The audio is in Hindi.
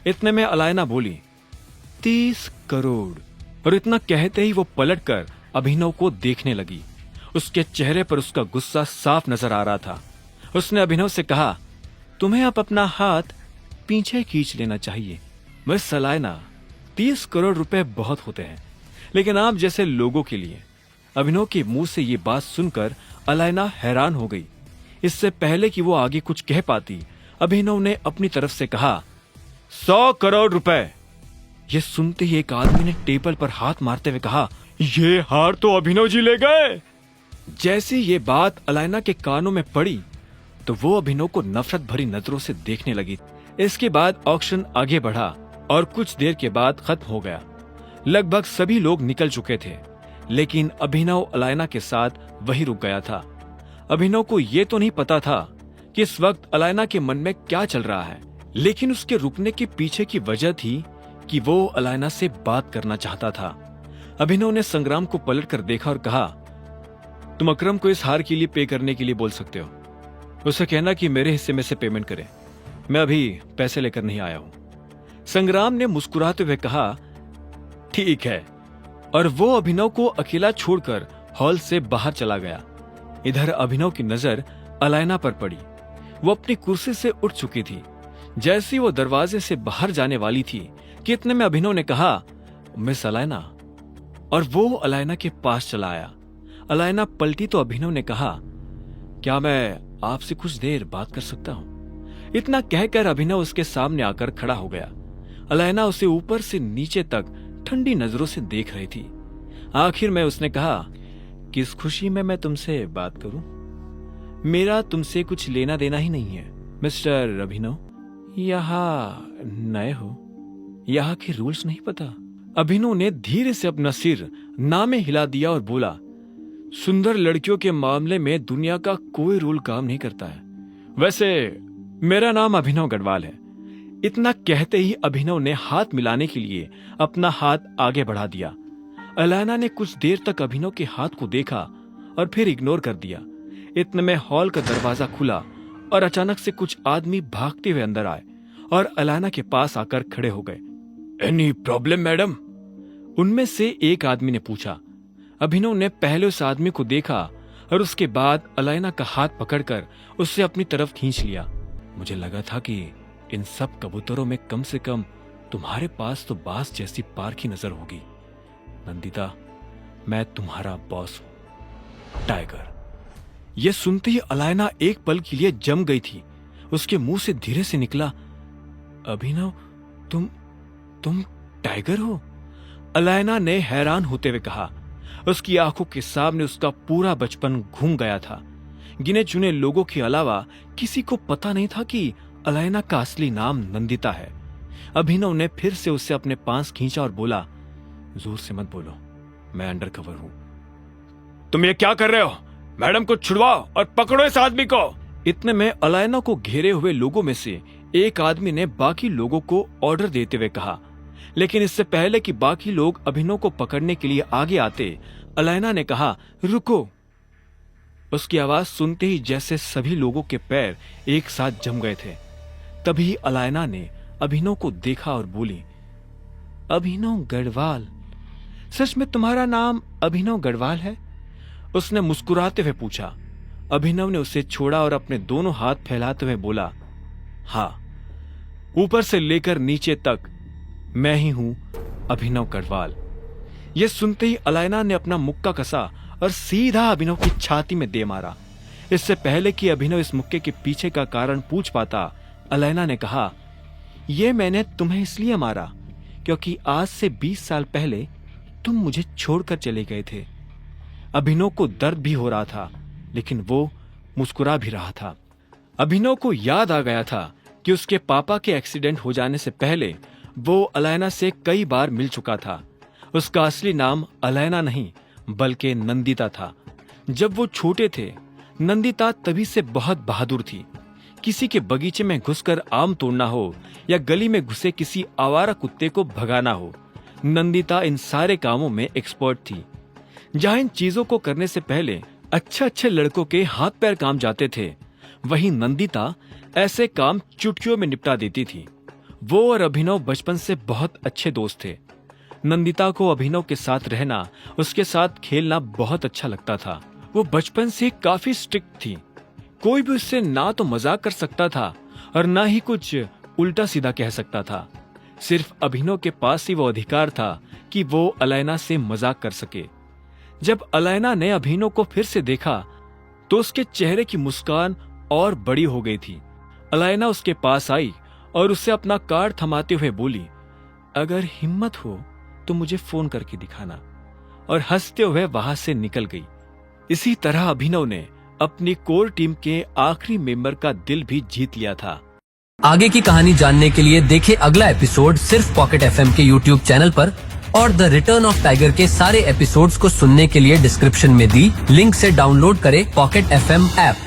इतने में अलायना बोली, 30 करोड़। और इतना कहते ही वो पलटकर अभिनव को देखने लगी। उसके चेहरे पर उसका गुस्सा साफ नजर आ रहा था। उसने अभिनव से कहा, तुम्हें अब अपना हाथ पीछे खींच लेना चाहिए। मिस अलायना, 30 करोड़ रुपए बहुत होते हैं, लेकिन आप जैसे लोगों के लिए। अभिनव के मुंह से ये बात सुनकर अलायना हैरान हो गई। इससे पहले कि वो आगे कुछ कह पाती, अभिनव ने अपनी तरफ से कहा, 100 करोड़ रुपए। ये सुनते ही एक आदमी ने टेबल पर हाथ मारते हुए कहा, ये हार तो अभिनव जी ले गए। जैसे ये बात अलायना के कानों में पड़ी तो वो अभिनव को नफरत भरी नजरों से देखने लगी। इसके बाद ऑक्शन आगे बढ़ा और कुछ देर के बाद खत्म हो गया। लगभग सभी लोग निकल चुके थे, लेकिन अभिनव अलायना के साथ वही रुक गया था। अभिनव को ये तो नहीं पता था कि इस वक्त अलायना के मन में क्या चल रहा है, लेकिन उसके रुकने के पीछे की वजह थी कि वो अलायना से बात करना चाहता था। अभिनव ने संग्राम को पलटकर देखा और कहा, तुम अकरम को इस हार के लिए पे करने के लिए बोल सकते हो। उसे कहना कि मेरे हिस्से में से पेमेंट करे। मैं अभी पैसे लेकर नहीं आया हूं। संग्राम ने मुस्कुराते हुए कहा, ठीक है। और वो अभिनव को अकेला छोड़कर हॉल से बाहर चला गया। इधर अभिनव की नजर अलायना पर पड़ी। वो अपनी कुर्सी से उठ चुकी थी। जैसी वो दरवाजे से बाहर जाने वाली थी कि इतने में अभिनव ने कहा, मिस अलायना। और वो अलायना के पास चला आया। अलायना पलटी तो अभिनव ने कहा, क्या मैं आपसे कुछ देर बात कर सकता हूं? इतना कहकर अभिनव उसके सामने आकर खड़ा हो गया। अलायना उसे ऊपर से नीचे तक ठंडी नजरों से देख रही थी। आखिर में उसने कहा, किस खुशी में मैं तुमसे बात करूं? मेरा तुमसे कुछ लेना देना ही नहीं है। मिस्टर अभिनव, यहाँ नए हो, यहाँ के रूल्स नहीं पता? अभिनव ने धीरे से अपना सिर ना में हिला दिया और बोला, सुंदर लड़कियों के मामले में दुनिया का कोई रूल काम नहीं करता है। वैसे मेरा नाम अभिनव गढ़वाल है। इतना कहते ही अभिनव ने हाथ मिलाने के लिए अपना हाथ आगे बढ़ा दिया। अलायना ने कुछ देर तक अभिनव के हाथ को देखा और फिर इग्नोर कर दिया। इतने में हॉल का दरवाजा खुला और अचानक से कुछ आदमी भागते हुए अंदर आए और अलायना के पास आकर खड़े हो गए। Any problem madam? उनमें से एक आदमी ने पूछा। अभिनव ने पहले उस आदमी को देखा और उसके बाद अलायना का हाथ पकड़कर उससे अपनी तरफ खींच लिया। मुझे लगा था कि इन सब कबूतरों में कम से कम तुम्हारे पास तो बास जैसी पार की नजर होगी। नंदिता, मैं तुम्हारा बॉस हूं, टाइगर। यह सुनते ही अलायना एक पल के लिए जम गई थी। उसके मुंह से धीरे से निकला, अभिनव, तुम टाइगर हो? अलायना ने हैरान होते हुए कहा। उसकी आंखों के सामने उसका पूरा बचपन घूम गया था। गिने चुने लोगों के अलावा किसी को पता नहीं था कि अलायना का असली नाम नंदिता है। अभिनव ने फिर से उससे अपने पास खींचा और बोला, जोर से मत बोलो, मैं अंडर कवर हूं। तुम ये क्या कर रहे हो? मैडम को छुड़वाओ और पकड़ो इस आदमी को। इतने में अलायना को घेरे हुए लोगों में से एक आदमी ने बाकी लोगों को ऑर्डर देते हुए कहा, लेकिन इससे पहले कि बाकी लोग अभिनव को पकड़ने के लिए आगे आते, अलायना ने कहा, रुको। उसकी आवाज सुनते ही जैसे सभी लोगों के पैर एक साथ जम गए थे। तभी अलायना ने अभिनव को देखा और बोली, अभिनव गढ़वाल? सच में तुम्हारा नाम अभिनव गढ़वाल है? उसने मुस्कुराते हुए पूछा। अभिनव ने उसे छोड़ा और अपने दोनों हाथ फैलाते हुए बोला, हाँ, ऊपर से लेकर नीचे तक मैं ही हूं अभिनव गढ़वाल। यह सुनते ही अलायना ने अपना मुक्का कसा और सीधा अभिनव की छाती में दे मारा। इससे पहले कि अभिनव इस मुक्के के पीछे का कारण पूछ पाता, अलायना ने कहा, यह मैंने तुम्हें इसलिए मारा क्योंकि आज से 20 साल पहले तुम मुझे छोड़कर चले गए थे। अभिनव को दर्द भी हो रहा था, लेकिन वो मुस्कुरा भी रहा था। अभिनव को याद आ गया था कि उसके पापा के एक्सीडेंट हो जाने से पहले वो अलायना से कई बार मिल चुका था। उसका असली नाम अलायना नहीं बल्कि नंदिता था। जब वो छोटे थे, नंदिता तभी से बहुत बहादुर थी। किसी के बगीचे में घुसकर आम तोड़ना हो या गली में घुसे किसी आवारा कुत्ते को भगाना हो, नंदिता इन सारे कामों में एक्सपर्ट थी। जहां इन चीजों को करने से पहले अच्छे लड़कों के हाथ पैर काम जाते थे, वहीं नंदिता ऐसे काम चुटकियों में निपटा देती थी। वो और अभिनव बचपन से बहुत अच्छे दोस्त थे। नंदिता को अभिनव के साथ रहना, उसके साथ खेलना बहुत अच्छा लगता था। वो बचपन से काफी स्ट्रिक्ट थी। कोई भी उससे ना तो मजाक कर सकता था और ना ही कुछ उल्टा सीधा कह सकता था। सिर्फ अभिनव के पास ही वो अधिकार था कि वो अलैना से मजाक कर सके। जब अलैना ने अभिनव को फिर से देखा तो उसके चेहरे की मुस्कान और बड़ी हो गई थी। अलैना उसके पास आई और उसे अपना कार्ड थमाते हुए बोली, अगर हिम्मत हो तो मुझे फोन करके दिखाना, और हंसते हुए वहां से निकल गई। इसी तरह अभिनव ने अपनी कोर टीम के आखिरी मेंबर का दिल भी जीत लिया था। आगे की कहानी जानने के लिए देखें अगला एपिसोड सिर्फ पॉकेट एफएम के यूट्यूब चैनल पर, और द रिटर्न ऑफ टाइगर के सारे एपिसोड्स को सुनने के लिए डिस्क्रिप्शन में दी लिंक से डाउनलोड करें पॉकेट एफएम ऐप।